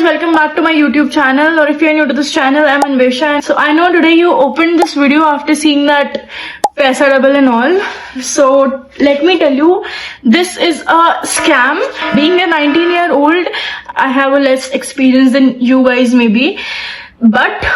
welcome back to my YouTube channel, or if you're new to this channel, I'm Anvesha. So I know today you opened this video after seeing that Paisa Double and all. So let me tell you, this is a scam. Being a 19-year-old, I have a less experience than you guys maybe, but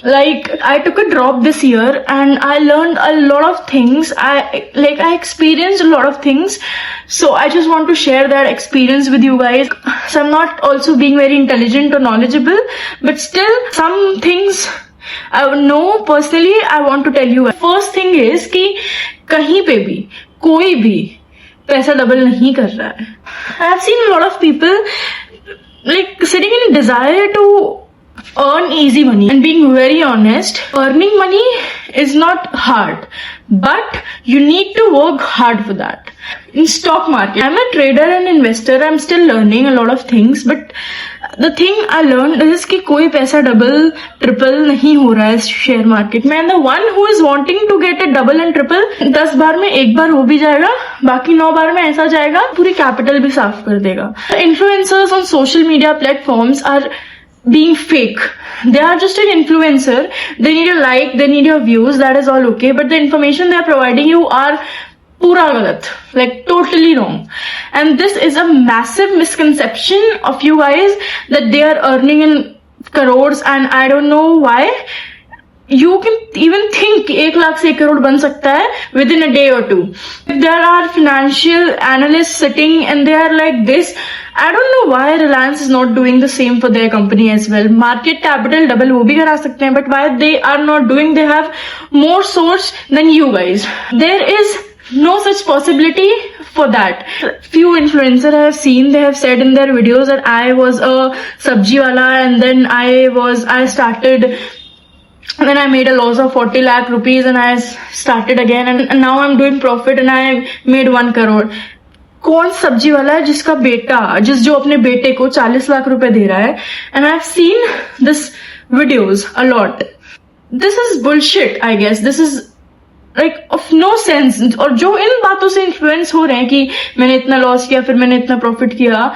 like I took a drop this year and I learned a lot of things. I experienced a lot of things, so I just want to share that experience with you guys. So I'm not also being very intelligent or knowledgeable, but still some things I know personally I want to tell you. First thing is कि कहीं पे भी कोई भी पैसा double नहीं कर रहा है. I have seen a lot of people like sitting in a desire to earn easy money, and being very honest, earning money is not hard, but you need to work hard for that. In stock market, I'm a trader and investor. I'm still learning a lot of things, but the thing I learned is कि कोई पैसा double triple नहीं हो रहा है share market में. And the one who is wanting to get a double and triple, 10 बार में एक बार हो भी जाएगा, बाकी 9 बार में ऐसा जाएगा पूरी कैपिटल भी साफ कर देगा. Influencers on social media platforms are being fake. They are just an influencer. They need a like, they need your views, that is all okay, but the information they are providing you are pura galat, like totally wrong. And this is a massive misconception of you guys that they are earning in crores, and I don't know why you can even think 1 lakh से 1 crore बन सकता है within a day or two. There are financial analysts sitting and they are like this. I don't know why Reliance is not doing the same for their company as well. Market capital double वो भी करा सकते हैं, but why they are not doing? They have more source than you guys. There is no such possibility for that. Few influencers I have seen, they have said in their videos that I was a sabji wala and then I started. And then I made a loss of 40 lakh rupees and I started again, and now I'm doing profit and I made 1 crore. कौन सब्जी वाला है जिसका बेटा जो अपने बेटे को 40 लाख रुपए दे रहा है? And I've seen this videos a lot. This is bullshit, I guess. This is like of no sense. और जो इन बातों से इन्फ्लुएंस हो रहे हैं कि मैंने इतना लॉस किया फिर मैंने इतना प्रॉफिट किया,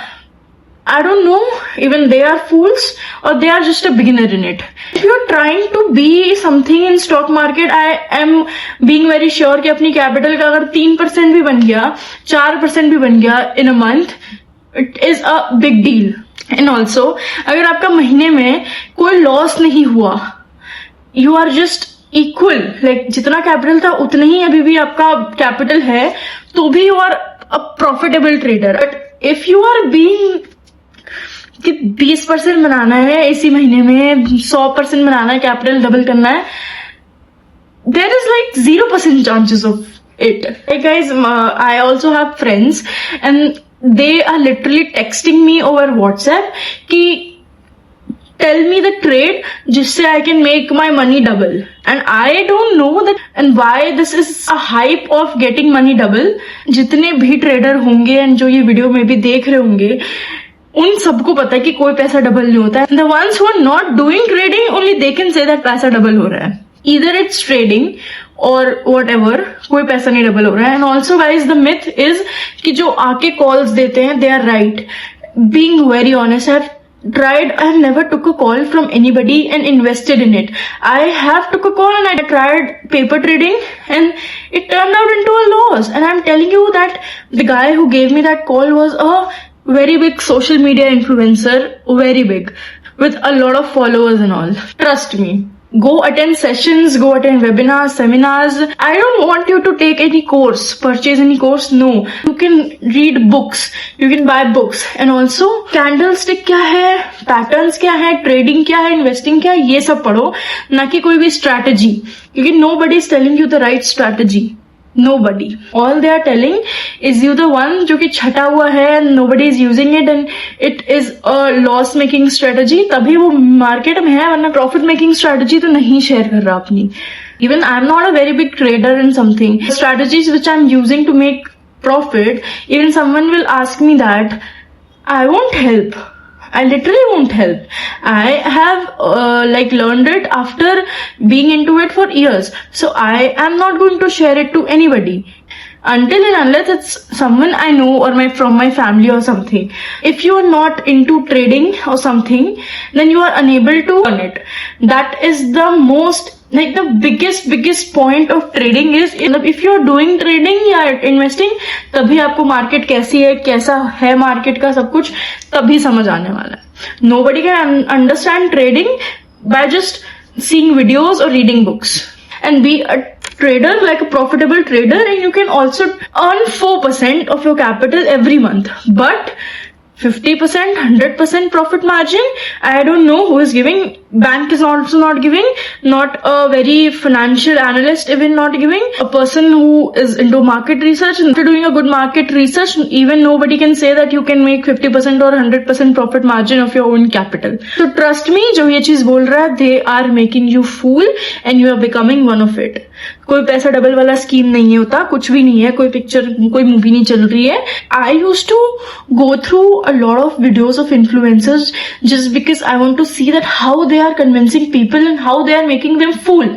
I don't know, even they are fools or they are just a beginner in it. If you're trying to be something in stock market, I am being very sure कि अपनी capital का अगर 3% भी बन गया, 4% भी बन गया in a month, it is a big deal. And also, अगर आपका महीने में कोई loss नहीं हुआ, you are just equal. Like जितना capital था उतना ही अभी भी आपका capital है, तो भी you are a profitable trader. But if you are being कि 20% बनाना है इसी महीने में, 100% बनाना है, कैपिटल डबल करना है, there is like 0% chances of it. Hey guys, I also have friends and they are literally texting me over WhatsApp कि tell me the trade जिससे I can make my money double. And I don't know that and why this is a hype of getting money double. जितने भी trader होंगे and जो ये video में भी देख रहे होंगे, उन सबको पता है कि कोई पैसा डबल नहीं होता है. The ones who are not doing trading, only they can say that पैसा डबल हो रहा है. Either it's trading or whatever, कोई पैसा नहीं डबल हो रहा है. And also guys, the myth is कि जो आके calls देते हैं, they are right. Being very honest, I have never took a call from anybody and invested in it. I have took a call and I tried paper trading and it turned out into a loss. And I'm telling you that the guy who gave me that call was a very big social media influencer, very big, with a lot of followers and all. Trust me. Go attend sessions, go attend webinars, seminars. I don't want you to take any course, purchase any course, no. You can read books, you can buy books. And also, candlestick क्या है, patterns क्या है, trading क्या है, investing क्या है, ये सब पढ़ो, ना कि कोई भी strategy. क्योंकि nobody is telling you the right strategy. Nobody. All they are telling is you the one जो कि छटा हुआ है and nobody is using it and it is a loss making strategy. तभी वो market में है, वरना profit making strategy तो नहीं share कर रहा अपनी. Even I'm not a very big trader in something. The strategies which I'm using to make profit, even someone will ask me that, I won't help. I literally won't help. I have learned it after being into it for years. So I am not going to share it to anybody. until and unless it's someone I know or from my family or something. If you are not into trading or something, then you are unable to earn it. That is the most, like the biggest point of trading is, if you are doing trading या investing, तभी आपको market कैसी है, कैसा है market का सब कुछ तभी समझ आने वाला है. Nobody can understand trading by just seeing videos or reading books. And be a trader, like a profitable trader, and you can also earn 4% of your capital every month. But 50%, 100% profit margin, I don't know who is giving. Bank is also not giving, not a very financial analyst even not giving. A person who is into market research, after doing a good market research, even nobody can say that you can make 50% or 100% profit margin of your own capital. So trust me, जो ये चीज बोल रहा है, they are making you fool and you are becoming one of it. कोई पैसा double वाला scheme नहीं होता, कुछ भी नहीं है, कोई पिक्चर, कोई मूवी नहीं चल रही है. I used to go through a lot of videos of influencers just because I want to see that how they are convincing people and how they are making them fool.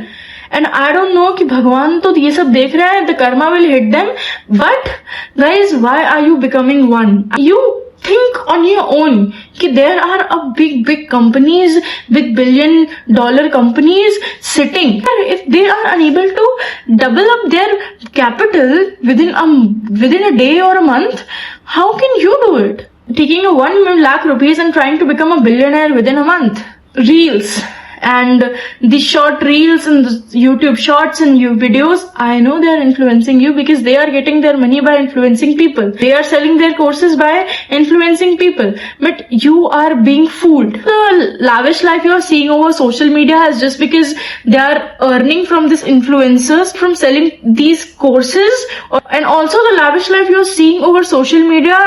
And I don't know कि भगवान तो ये सब देख रहा है, the karma will hit them. But guys, why are you becoming one? You think on your own कि there are a big companies, big billion-dollar companies sitting. If they are unable to double up their capital within a day or a month, how can you do it? Taking a 1 lakh rupees and trying to become a billionaire within a month. Reels and the short reels and the YouTube shorts and videos, I know they are influencing you because they are getting their money by influencing people. They are selling their courses by influencing people. But you are being fooled. The lavish life you are seeing over social media is just because they are earning from these influencers from selling these courses. And also the lavish life you are seeing over social media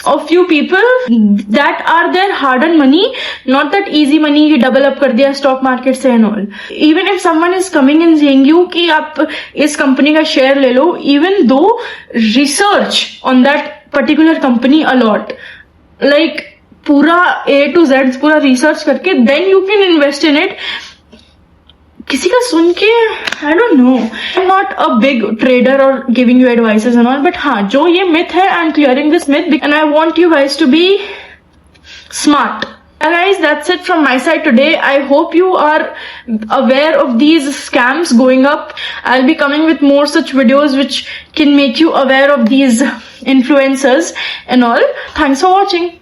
of few people that are their hard-earned money, not that easy money you double up कर दिया stock market से and all. Even if someone is coming and saying you कि आप इस company का share ले लो, even though research on that particular company a lot, like पूरा A to Z पूरा research करके then you can invest in it. किसी का सुन के I don't know. I'm not a big trader or giving you advices and all, but हाँ जो ये myth है, I'm clearing this myth and I want you guys to be smart. Guys, that's it from my side today. I hope you are aware of these scams going up. I'll be coming with more such videos which can make you aware of these influencers and all. Thanks for watching.